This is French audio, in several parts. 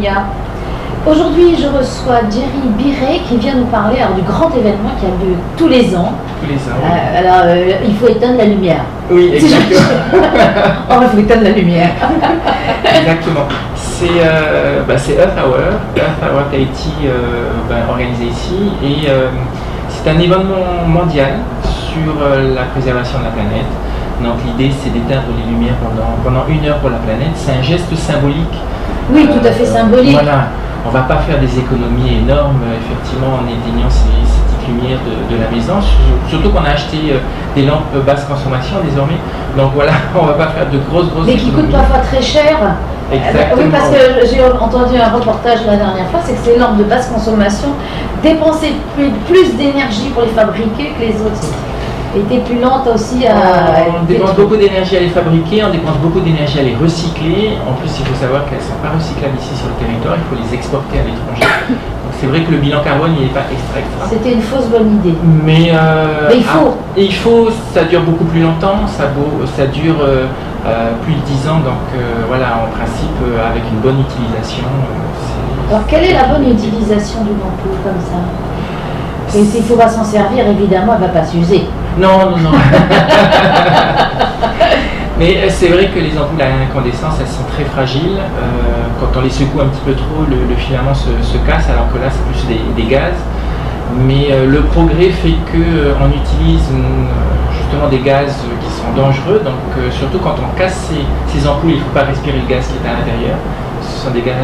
Sonia. Aujourd'hui, je reçois Jerry Biret qui vient nous parler du grand événement qui a lieu tous les ans. Tous les ans. Oui. Il faut éteindre la lumière. Oui, exactement. Il faut éteindre la lumière. Exactement. C'est Earth Hour Tahiti organisé ici. Et c'est un événement mondial sur la préservation de la planète. Donc l'idée, c'est d'éteindre les lumières pendant 1 heure pour la planète. C'est un geste symbolique. Oui, tout à fait symbolique. Voilà. On ne va pas faire des économies énormes, effectivement, en éteignant ces petites lumières de la maison. Surtout qu'on a acheté des lampes basse consommation désormais. Donc voilà, on ne va pas faire de grosses économies. Mais qui coûtent parfois très cher. Exactement. Oui, parce que j'ai entendu un reportage la dernière fois, c'est que ces lampes de basse consommation dépensaient plus d'énergie pour les fabriquer que les autres. Étaient plus lentes aussi à... On dépense beaucoup d'énergie à les fabriquer, on dépense beaucoup d'énergie à les recycler. En plus, il faut savoir qu'elles ne sont pas recyclables ici sur le territoire, il faut les exporter à l'étranger. Donc c'est vrai que le bilan carbone, il n'est pas extra. C'était une fausse bonne idée. Mais il faut. Ça dure beaucoup plus longtemps, ça dure plus de 10 ans, donc voilà, en principe, avec une bonne utilisation. Alors quelle est la bonne utilisation d'une ampoule comme ça? Et s'il faut pas s'en servir, évidemment, elle ne va pas s'user. Non. Mais c'est vrai que les ampoules à incandescence, elles sont très fragiles. Quand on les secoue un petit peu trop, le filament se casse, alors que là, c'est plus des gaz. Mais le progrès fait qu'on utilise justement des gaz qui sont dangereux. Donc surtout quand on casse ces ampoules, il ne faut pas respirer le gaz qui est à l'intérieur. Ce sont des gaz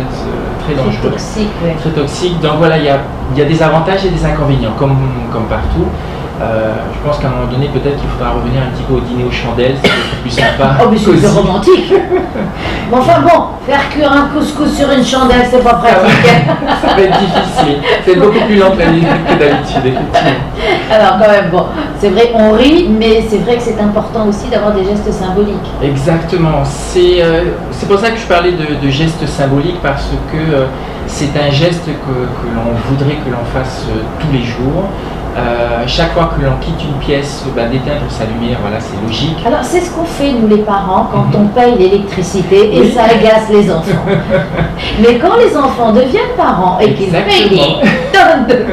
très dangereux, très toxiques. Donc voilà, il y a des avantages et des inconvénients, comme partout. Je pense qu'à un moment donné, peut-être qu'il faudra revenir un petit peu au dîner aux chandelles, c'est plus sympa. Oh, mais c'est romantique. Mais enfin bon, faire cuire un couscous sur une chandelle, c'est pas pratique. Ça va être difficile. C'est beaucoup plus lent que d'habitude, effectivement. Alors quand même, bon, c'est vrai, on rit, mais c'est vrai que c'est important aussi d'avoir des gestes symboliques. Exactement. C'est pour ça que je parlais de gestes symboliques, parce que c'est un geste que l'on voudrait que l'on fasse tous les jours. Chaque fois que l'on quitte une pièce, d'éteindre sa lumière, voilà, c'est logique. Alors c'est ce qu'on fait nous les parents quand on paye l'électricité et ça agace les enfants. Mais quand les enfants deviennent parents et qu'ils payent des tonnes de...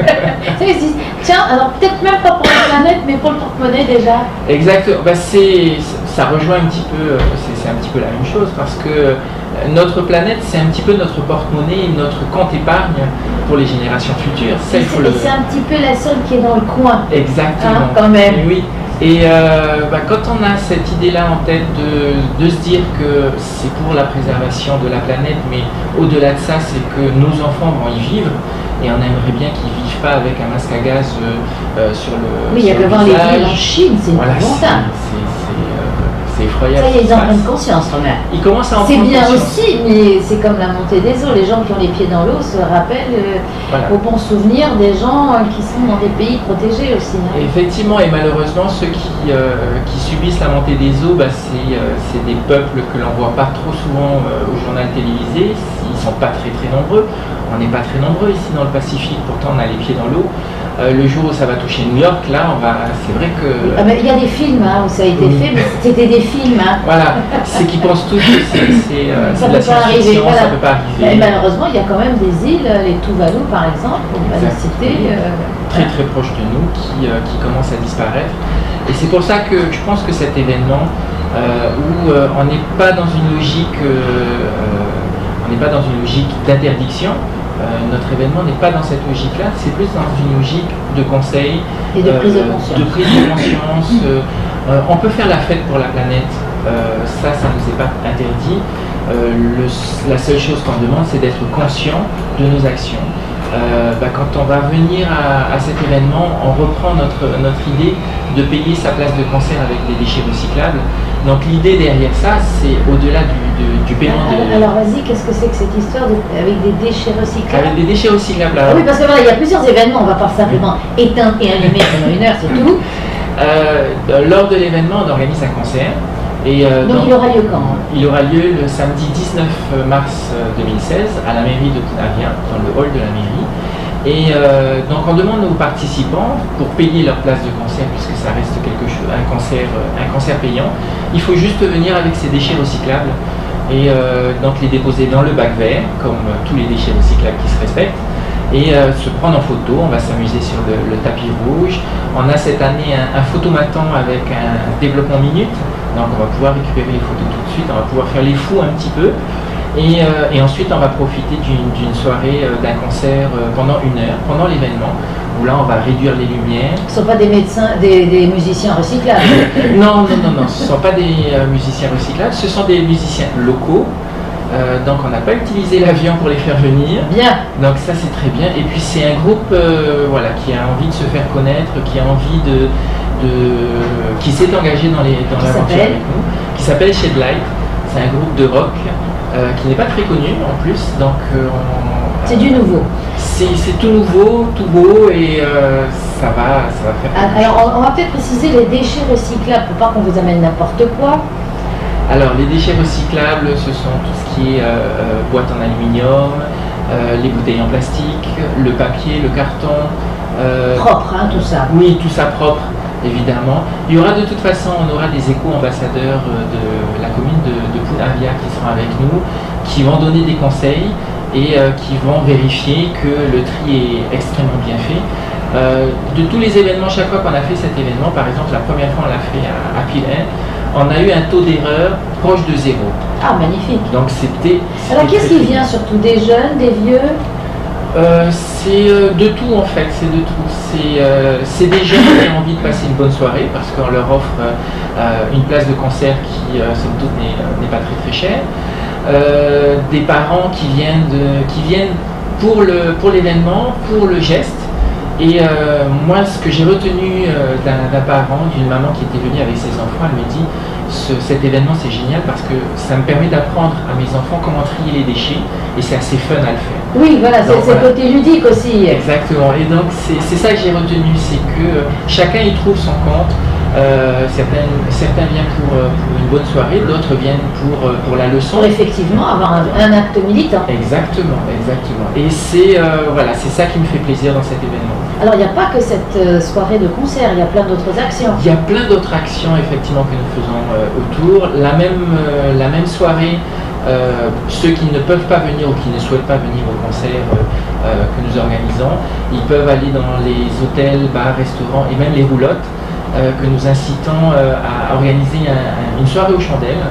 Tiens, alors peut-être même pas pour la planète, mais pour le porte-monnaie déjà. Exactement. Ça rejoint un petit peu, c'est un petit peu la même chose, parce que notre planète, c'est un petit peu notre porte-monnaie, notre compte épargne pour les générations futures. C'est un petit peu la seule qui est dans le coin. Exactement. Quand même. Et oui. Et quand on a cette idée-là en tête de se dire que c'est pour la préservation de la planète, mais au-delà de ça, c'est que nos enfants vont y vivre, et on aimerait bien qu'ils ne vivent pas avec un masque à gaz sur le Oui, il y a que voir les villes en Chine, c'est épouvantable. C'est effroyable. Ça y est, ils en prennent conscience quand même. Ils commencent à en C'est prendre bien conscience. aussi, mais c'est comme la montée des eaux. Les gens qui ont les pieds dans l'eau se rappellent au bon souvenir des gens qui sont dans des pays protégés aussi. Effectivement, et malheureusement, ceux qui subissent la montée des eaux, c'est des peuples que l'on ne voit pas trop souvent au journal télévisé. Ils ne sont pas très nombreux. On n'est pas très nombreux ici dans le Pacifique, pourtant on a les pieds dans l'eau. Le jour où ça va toucher New York, là, c'est vrai que... Il y a des films où ça a été fait, mais c'était des films. Voilà, c'est qu'ils pensent tous que c'est ça de la peut pas arriver. science-fiction, ça peut pas arriver. Mais malheureusement, il y a quand même des îles, les Tuvalu par exemple, pour ne pas les citer. Très proches de nous, qui commencent à disparaître. Et c'est pour ça que je pense que cet événement, où on n'est pas dans une logique... d'interdiction. Notre événement n'est pas dans cette logique-là, c'est plus dans une logique de conseil et de prise de conscience. On peut faire la fête pour la planète, ça ne nous est pas interdit. La seule chose qu'on demande, c'est d'être conscient de nos actions. Quand on va venir à cet événement, on reprend notre idée de payer sa place de concert avec des déchets recyclables. Donc l'idée derrière ça, c'est au-delà du paiement de... Alors vas-y, qu'est-ce que c'est que cette histoire avec des déchets recyclables? Avec des déchets recyclables. Oui, parce que voilà, il y a plusieurs événements, on va pas simplement éteindre et allumer pendant 1 heure, c'est tout. Lors de l'événement, on organise un concert. Donc il aura lieu quand? Il aura lieu le samedi 19 mars 2016 à la mairie de Punavia, dans le hall de la mairie. Et donc on demande aux participants, pour payer leur place de concert, puisque ça reste un concert payant, il faut juste venir avec ses déchets recyclables. et donc les déposer dans le bac vert, comme tous les déchets recyclables qui se respectent, et se prendre en photo. On va s'amuser sur le tapis rouge. On a cette année un photomaton avec un développement minute, donc on va pouvoir récupérer les photos tout de suite, on va pouvoir faire les fous un petit peu, et ensuite on va profiter d'une soirée, d'un concert pendant 1 heure, pendant l'événement, où là on va réduire les lumières. Ce ne sont pas des médecins, des musiciens recyclables. Non, ce ne sont pas des musiciens recyclables, ce sont des musiciens locaux. Donc on n'a pas utilisé l'avion pour les faire venir. Bien. Donc ça c'est très bien. Et puis c'est un groupe voilà, qui a envie de se faire connaître, qui a envie qui s'est engagé dans l'aventure avec nous, qui s'appelle Shadelight. C'est un groupe de rock qui n'est pas très connu en plus. Donc c'est du nouveau. C'est tout nouveau, tout beau, et ça va faire. Alors on va peut-être préciser les déchets recyclables pour pas qu'on vous amène n'importe quoi. Alors les déchets recyclables, ce sont tout ce qui est boîte en aluminium, les bouteilles en plastique, le papier, le carton. Propre, hein, tout ça. Oui, tout ça propre, évidemment. Il y aura de toute façon, on aura des éco-ambassadeurs de la commune de Punavia qui seront avec nous, qui vont donner des conseils et qui vont vérifier que le tri est extrêmement bien fait. De tous les événements, chaque fois qu'on a fait cet événement, par exemple la première fois on l'a fait à Pilin, on a eu un taux d'erreur proche de 0. Ah, magnifique. Donc c'était. Alors qu'est-ce qui vient surtout? Des jeunes, des vieux? C'est de tout en fait, c'est de tout. C'est des jeunes qui ont envie de passer une bonne soirée parce qu'on leur offre une place de concert qui somme toute n'est pas très chère. Des parents qui viennent pour l'événement, pour le geste. Et moi, ce que j'ai retenu d'un parent, d'une maman qui était venue avec ses enfants, elle me dit cet événement c'est génial parce que ça me permet d'apprendre à mes enfants comment trier les déchets et c'est assez fun à le faire. Oui, voilà, c'est le côté ludique aussi. Exactement, et donc c'est ça que j'ai retenu, c'est que chacun y trouve son compte. Certains viennent pour une bonne soirée, d'autres viennent pour la leçon. Pour effectivement avoir un acte militant. Exactement. Et c'est ça qui me fait plaisir dans cet événement. Alors il n'y a pas que cette soirée de concert, il y a plein d'autres actions. Il y a plein d'autres actions effectivement que nous faisons autour. La même soirée, ceux qui ne peuvent pas venir ou qui ne souhaitent pas venir au concert que nous organisons, ils peuvent aller dans les hôtels, bars, restaurants et même les roulottes. Que nous incitons à organiser une soirée aux chandelles.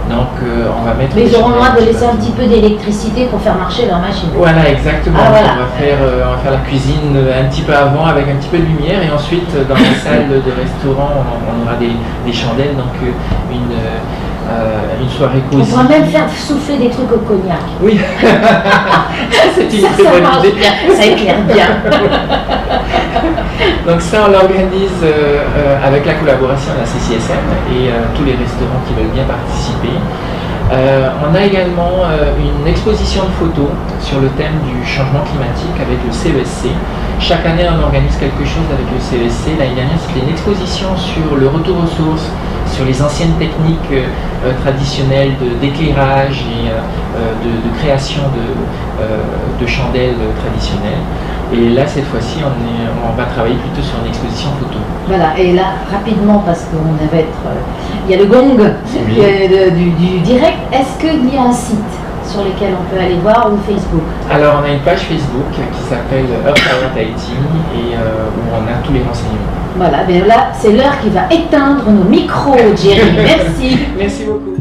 Donc on va mettre. Mais ils auront le droit de laisser un petit peu d'électricité pour faire marcher leur machine. Voilà, exactement. Ah, voilà. On va faire la cuisine un petit peu avant avec un petit peu de lumière et ensuite dans la salle de restaurant on aura des chandelles, donc une soirée cosy. On pourra même faire souffler des trucs au cognac. Oui. C'est une très bonne idée. Bien, ça éclaire bien. Donc ça, on l'organise avec la collaboration de la CCSM et tous les restaurants qui veulent bien participer. On a également une exposition de photos sur le thème du changement climatique avec le CESC. Chaque année, on organise quelque chose avec le CESC. L'année dernière, c'était une exposition sur le retour aux sources, sur les anciennes techniques traditionnelles d'éclairage et de création de chandelles traditionnelles. Et là, cette fois-ci, on va travailler plutôt sur une exposition photo. Voilà, et là, rapidement, parce qu'on va être... il y a le gong du direct. Est-ce qu'il y a un site sur lequel on peut aller voir ou Facebook? Alors, on a une page Facebook qui s'appelle Earth Hour Tahiti et où on a tous les renseignements. Voilà, bien là, c'est l'heure qui va éteindre nos micros, Jerry. Merci. Merci beaucoup.